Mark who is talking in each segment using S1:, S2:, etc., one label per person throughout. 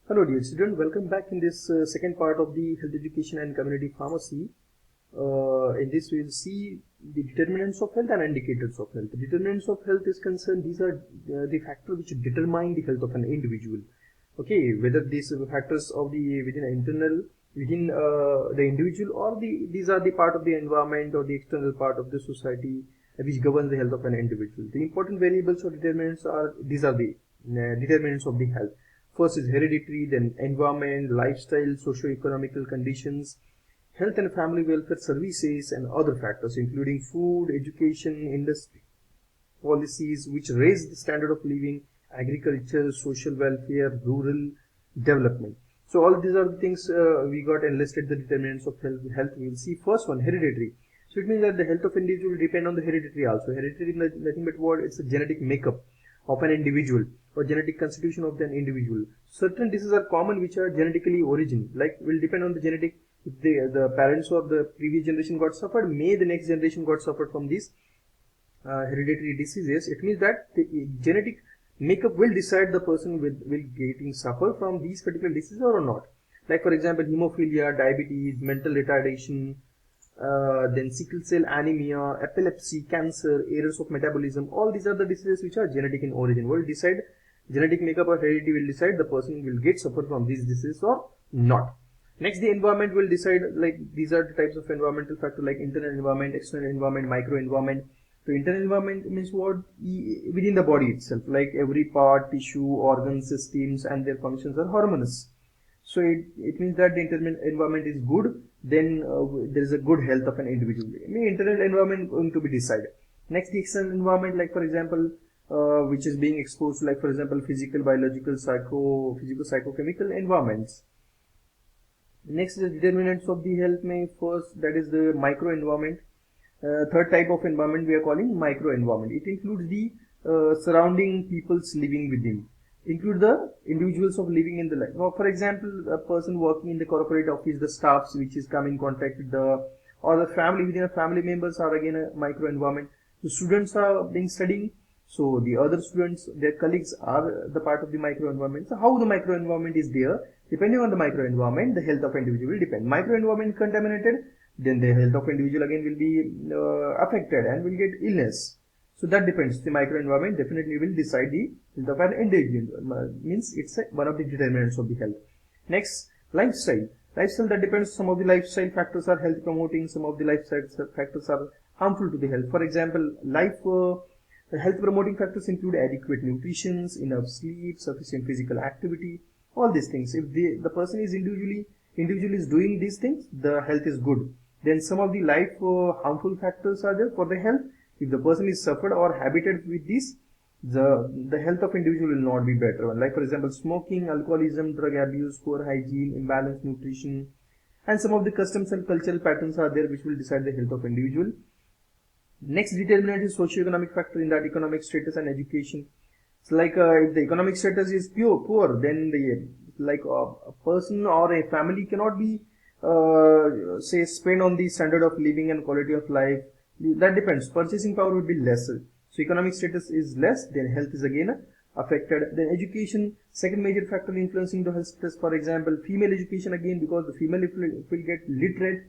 S1: Hello dear student, welcome back in this second part of the health education and community pharmacy. In this we will see the determinants of health and indicators of health. The determinants of health is concerned, these are the factors which determine the health of an individual. Okay, whether these factors of the within the individual or these are the part of the environment or the external part of the society which governs the health of an individual. The important variables or determinants are, these are the determinants of the health. First is hereditary, then environment, lifestyle, socio-economical conditions, health and family welfare services, and other factors including food, education, industry, policies which raise the standard of living, agriculture, social welfare, rural development. So all these are the things we got enlisted the determinants of health. We will see first one, hereditary. So it means that the health of individual depend on the hereditary also. Hereditary is nothing but what? It's a genetic makeup of an individual or genetic constitution of an individual. Certain diseases are common which are genetically origin, like will depend on the genetic. If the parents of the previous generation got suffered, may the next generation got suffered from these hereditary diseases. It means that the genetic makeup will decide the person will getting suffer from these particular diseases or not. Like for example, hemophilia, diabetes, mental retardation, then sickle cell anemia, epilepsy, cancer, errors of metabolism. All these are the diseases which are genetic in origin. Will decide, genetic makeup or heredity will decide the person will get suffer from these diseases or not. Next, the environment will decide, like these are the types of environmental factors like internal environment, external environment, micro environment. So internal environment means what? Within the body itself, like every part, tissue, organs, systems and their functions are harmonious. So it means that the internal environment is good, then there is a good health of an individual. The internal environment going to be decided. Next, the external environment, like for example, which is being exposed to, like for example, physical, biological, psychochemical environments. Next is the determinants of the health. First, that is the micro environment. Third type of environment we are calling micro environment. It includes the surrounding peoples living within. Include the individuals of living in the life. Now, for example, a person working in the corporate office, the staffs which is come in contact with the, or the family within a family members are again a micro environment. The students are being studying, so the other students, their colleagues are the part of the micro environment. So how the micro environment is there, depending on the micro environment, the health of individual will depend. Micro environment contaminated, then the health of individual again will be affected and will get illness. So that depends. The micro environment definitely will decide the health of an individual. Means it's one of the determinants of the health. Next, lifestyle. Lifestyle, that depends. Some of the lifestyle factors are health promoting. Some of the lifestyle factors are harmful to the health. For example, health promoting factors include adequate nutrition, enough sleep, sufficient physical activity. All these things. If the person is individual is doing these things, the health is good. Then some of the harmful factors are there for the health. If the person is suffered or habited with this, the health of individual will not be better. Like for example, smoking, alcoholism, drug abuse, poor hygiene, imbalanced nutrition, and some of the customs and cultural patterns are there which will decide the health of individual. Next determinant is socio-economic factor, in that economic status and education. So like if the economic status is poor, then a person or a family cannot be say spend on the standard of living and quality of life. That depends. Purchasing power will be lesser. So economic status is less, then health is again affected. Then education, second major factor influencing the health status. For example, female education again, because the female if will get literate,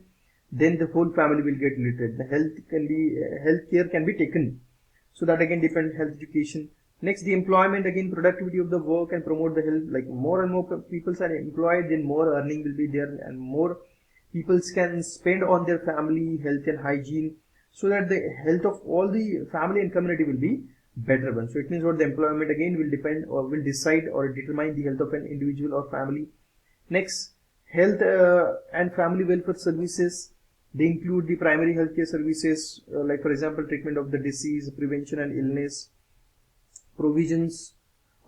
S1: then the whole family will get literate. The health care can be taken. So that again depends health education. Next, the employment, again productivity of the work and promote the health. Like more and more people are employed, then more earning will be there and more people can spend on their family, health and hygiene, so that the health of all the family and community will be better one. So it means what the employment again will depend or will decide or determine the health of an individual or family. Next, health and family welfare services. They include the primary healthcare services, like for example, treatment of the disease, prevention and illness, provisions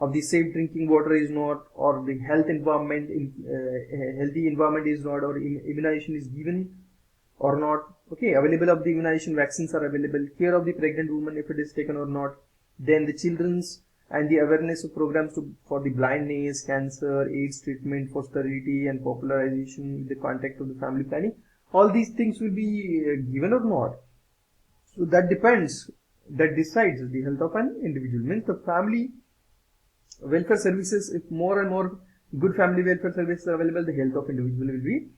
S1: of the safe drinking water is not, or the healthy environment is not, or immunization is given or not. Okay, available of the immunization, vaccines are available, care of the pregnant woman if it is taken or not. Then the children's and the awareness of programs for the blindness, cancer, AIDS treatment, for sterility and popularization, the contact of the family planning. All these things will be given or not. So that depends, that decides the health of an individual. Means the family welfare services, if more and more good family welfare services are available, the health of individual will be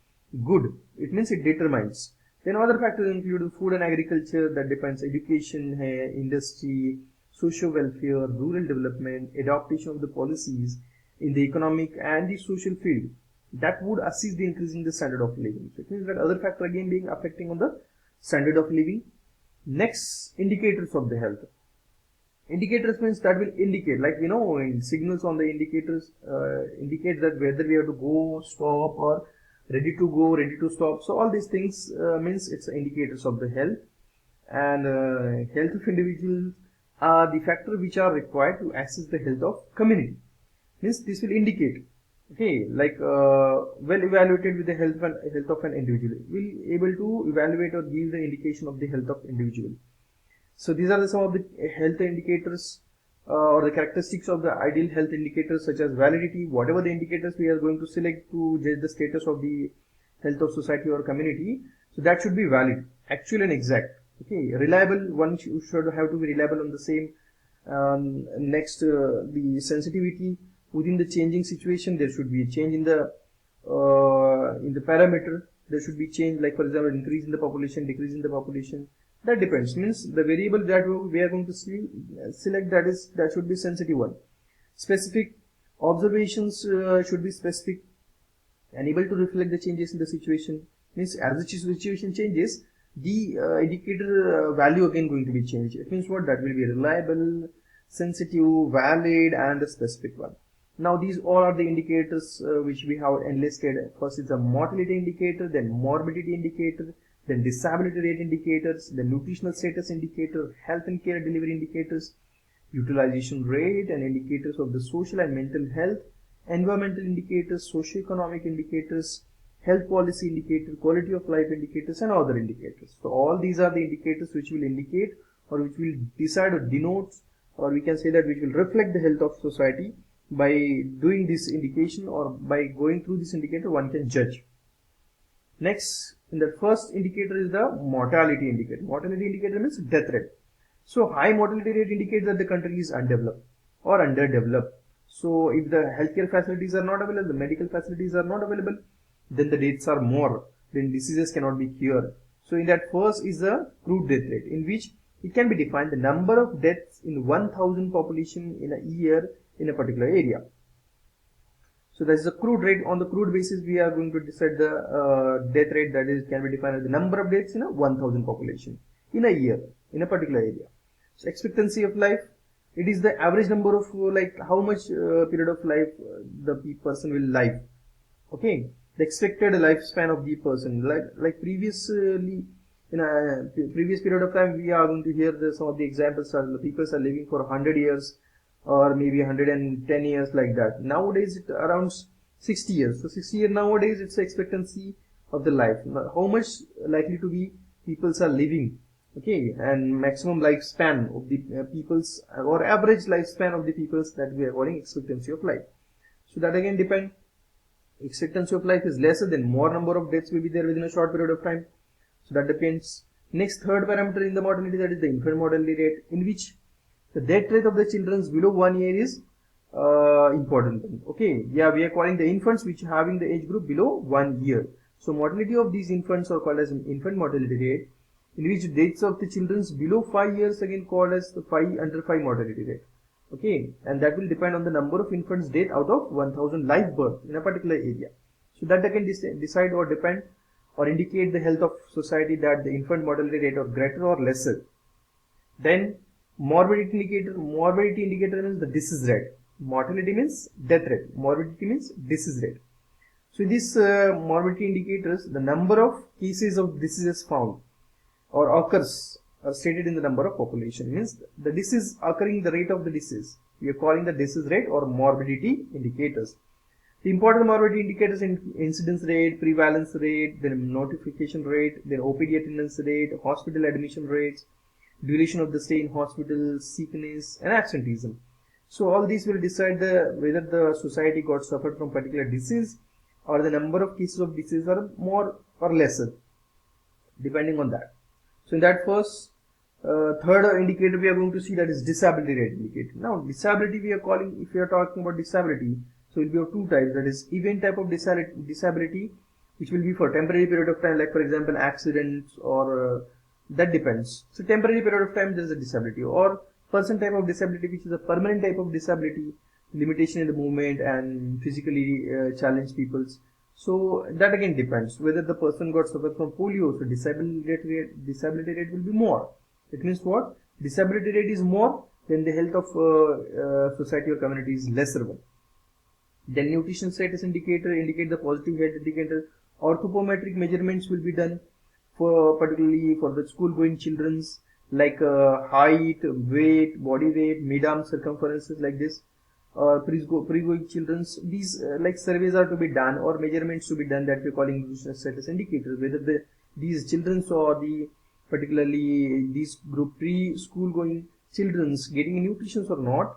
S1: good. It means it determines. Then other factors include food and agriculture, that depends education, industry, social welfare, rural development, adaptation of the policies in the economic and the social field that would assist the increasing the standard of living. So it means that other factor again being affecting on the standard of living. Next, indicators of the health. Indicators means that will indicate, like signals on the indicators indicate that whether we have to go, stop, or ready to go, ready to stop. So all these things means it's indicators of the health. And health of individuals are the factors which are required to assess the health of community. Means this will indicate, okay, like well evaluated with the health of an individual, will able to evaluate or give the indication of the health of individual. So these are some of the health indicators or the characteristics of the ideal health indicators, such as validity. Whatever the indicators we are going to select to judge the status of the health of society or community, so that should be valid, actual and exact. Okay, reliable, one should have to be reliable on the same. Next, the sensitivity within the changing situation. There should be a change in the parameter. There should be change, like for example, increase in the population, decrease in the population. That depends. Means the variable that we are going to select, that should be sensitive one. Specific observations should be specific and able to reflect the changes in the situation. Means as the situation changes, the indicator value again going to be changed. It means what? That will be reliable, sensitive, valid, and the specific one. Now these all are the indicators which we have enlisted. First is the mortality indicator, then morbidity indicator, then disability rate indicators, the nutritional status indicator, health and care delivery indicators, utilization rate and indicators of the social and mental health, environmental indicators, socio-economic indicators, health policy indicator, quality of life indicators, and other indicators. So all these are the indicators which will indicate, or which will decide or denote, or we can say that which will reflect the health of society. By doing this indication or by going through this indicator, one can judge. Next, in the first indicator is the mortality indicator. Mortality indicator means death rate. So high mortality rate indicates that the country is undeveloped or underdeveloped. So if the healthcare facilities are not available, the medical facilities are not available, then the deaths are more, then diseases cannot be cured. So in that first is the crude death rate, in which it can be defined the number of deaths in 1000 population in a year in a particular area. So that is the crude rate. On the crude basis, we are going to decide the death rate, that is can be defined as the number of deaths in a 1000 population in a year in a particular area. So expectancy of life, it is the average number of like how much period of life the person will live. Okay, the expected lifespan of the person, like previously in a previous period of time, we are going to hear some of the examples are the people are living for 100 years or maybe 110 years, like that. Nowadays it around 60 years. So 60 years nowadays, it's the expectancy of the life. How much likely to be peoples are living, okay, and maximum lifespan of the peoples, or average lifespan of the peoples, that we are calling expectancy of life. So that again depend. Expectancy of life is lesser, then more number of deaths will be there within a short period of time. So that depends. Next, third parameter in the mortality, that is the infant mortality rate, in which the death rate of the children below 1 year is important thing. Okay, yeah, we are calling the infants which having the age group below 1 year. So mortality of these infants are called as infant mortality rate, in which deaths of the children below 5 years again called as the under 5 mortality rate. Okay, and that will depend on the number of infants death out of 1000 live birth in a particular area. So that they can decide or depend or indicate the health of society, that the infant mortality rate or greater or lesser. Then morbidity indicator means the disease rate. Mortality means death rate. Morbidity means disease rate. So these morbidity indicators, the number of cases of diseases found or occurs are stated in the number of population. Means the disease occurring, the rate of the disease, we are calling the disease rate or morbidity indicators. The important morbidity indicators in incidence rate, prevalence rate, then notification rate, then OPD attendance rate, hospital admission rates, duration of the stay in hospital, sickness, and absenteeism. So all these will decide whether the society got suffered from particular disease, or the number of cases of disease are more or lesser, depending on that. So in that first, third indicator we are going to see, that is disability rate indicator. Now disability we are calling, if we are talking about disability, So it will be of two types, that is event type of disability, which will be for temporary period of time, like for example accidents or that depends. So temporary period of time there is a disability, or person type of disability, which is a permanent type of disability, limitation in the movement and physically challenged peoples. So that again depends whether the person got suffered from polio, so disability rate will be more. It means what? Disability rate is more, then the health of society or community is lesser one. Then nutrition status indicator indicate the positive health indicator. Orthopometric measurements will be done for particularly for the school going children's, like height, weight, body weight, mid-arm circumferences, like this. Pre-going children's, these like surveys are to be done or measurements to be done, that we are calling nutrition status indicators, whether these children's or the particularly these group pre-school going children's getting nutrition or not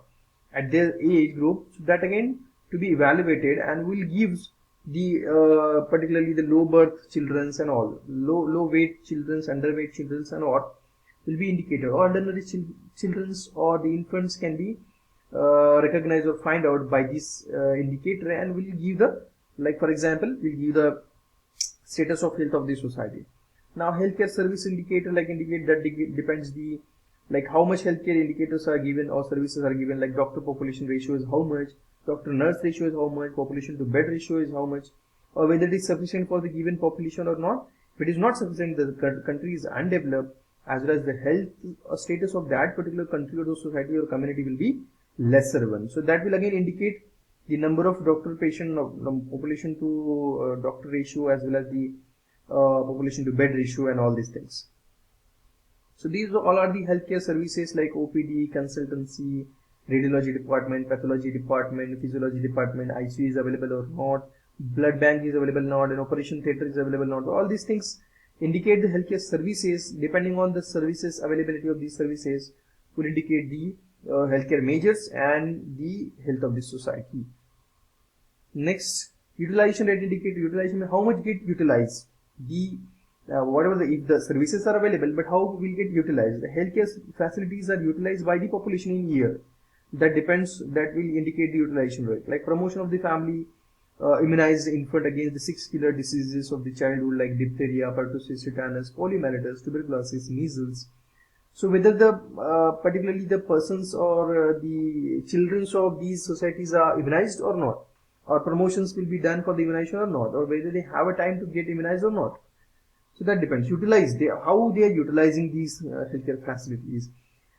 S1: at their age group. So that again to be evaluated and will give the particularly the low birth children's and all, low weight children's, underweight children's and all will be indicated. Ordinary children's or the infants can be recognize or find out by this indicator, and will give the, like for example, will give the status of health of the society. Now healthcare service indicator, like indicate that depends the, like how much healthcare indicators are given or services are given, like doctor population ratio is how much, doctor nurse ratio is how much, population to bed ratio is how much, or whether it is sufficient for the given population or not. If it is not sufficient, the country is undeveloped, as well as the health status of that particular country or the society or community will be lesser one. So that will again indicate the number of doctor patient population to doctor ratio, as well as the population to bed ratio and all these things. So these all are the healthcare services like OPD, consultancy, radiology department, pathology department, physiology department, ICU is available or not, blood bank is available or not, and operation theatre is available or not. All these things indicate the healthcare services. Depending on the services, availability of these services will indicate the healthcare measures and the health of the society. Next, utilization rate indicate utilization, how much get utilized. The whatever the, if the services are available, but how will get utilized. The healthcare facilities are utilized by the population in year. That depends, that will indicate the utilization rate. Like promotion of the family, immunize the infant against the 6 killer diseases of the childhood, like diphtheria, pertussis, tetanus, poliomyelitis, tuberculosis, measles. So whether the particularly the persons or the children of these societies are immunized or not, or promotions will be done for the immunization or not, or whether they have a time to get immunized or not. So that depends. Utilize how they are utilizing these healthcare facilities,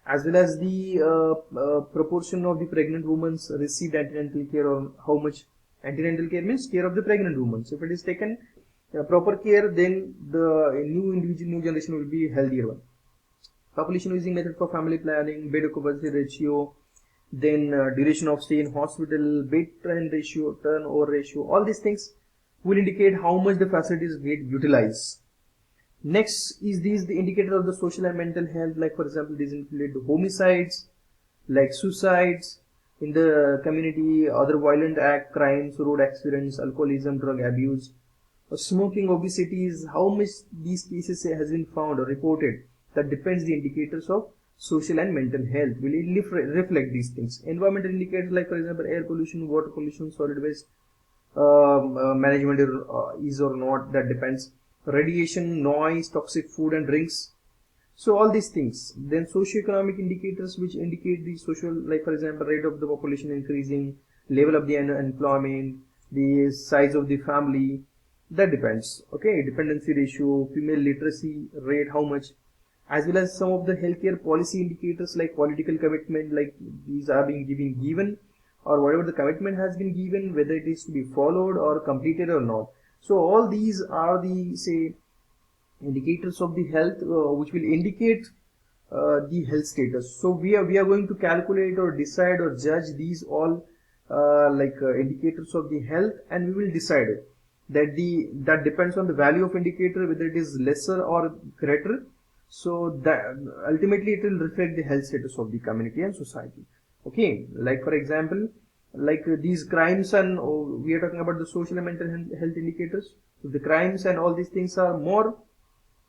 S1: as well as the proportion of the pregnant women received antenatal care, or how much antenatal care means care of the pregnant woman. So if it is taken proper care, then the new generation will be a healthier one. Population using method for family planning, bed occupancy ratio, then duration of stay in hospital, bed turnover ratio, all these things will indicate how much the facilities get utilized. Next is the indicator of the social and mental health, like for example these include homicides, like suicides in the community, other violent act, crimes, road accidents, alcoholism, drug abuse, smoking, obesity, how much these cases has been found or reported. That depends the indicators of social and mental health will reflect these things. Environmental indicators, like for example air pollution, water pollution, solid waste management is or not, that depends. Radiation, noise, toxic food and drinks. So all these things. Then socio-economic indicators, which indicate the social, like for example rate of the population increasing, level of the unemployment, the size of the family, that depends. Okay, dependency ratio, female literacy rate, how much, as well as some of the healthcare policy indicators like political commitment, like these are being given, or whatever the commitment has been given, whether it is to be followed or completed or not. So all these are the, say, indicators of the health which will indicate the health status. So we are going to calculate or decide or judge these all indicators of the health, and we will decide it. That depends on the value of indicator, whether it is lesser or greater. So that ultimately it will reflect the health status of the community and society. Okay, like for example, like these crimes, and we are talking about the social and mental health indicators. So the crimes and all these things are more,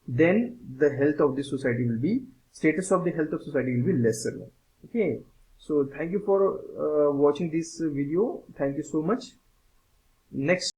S1: then the health of the society will be, status of the health of society will be lesser. Okay, So thank you for watching this video. Thank you so much. Next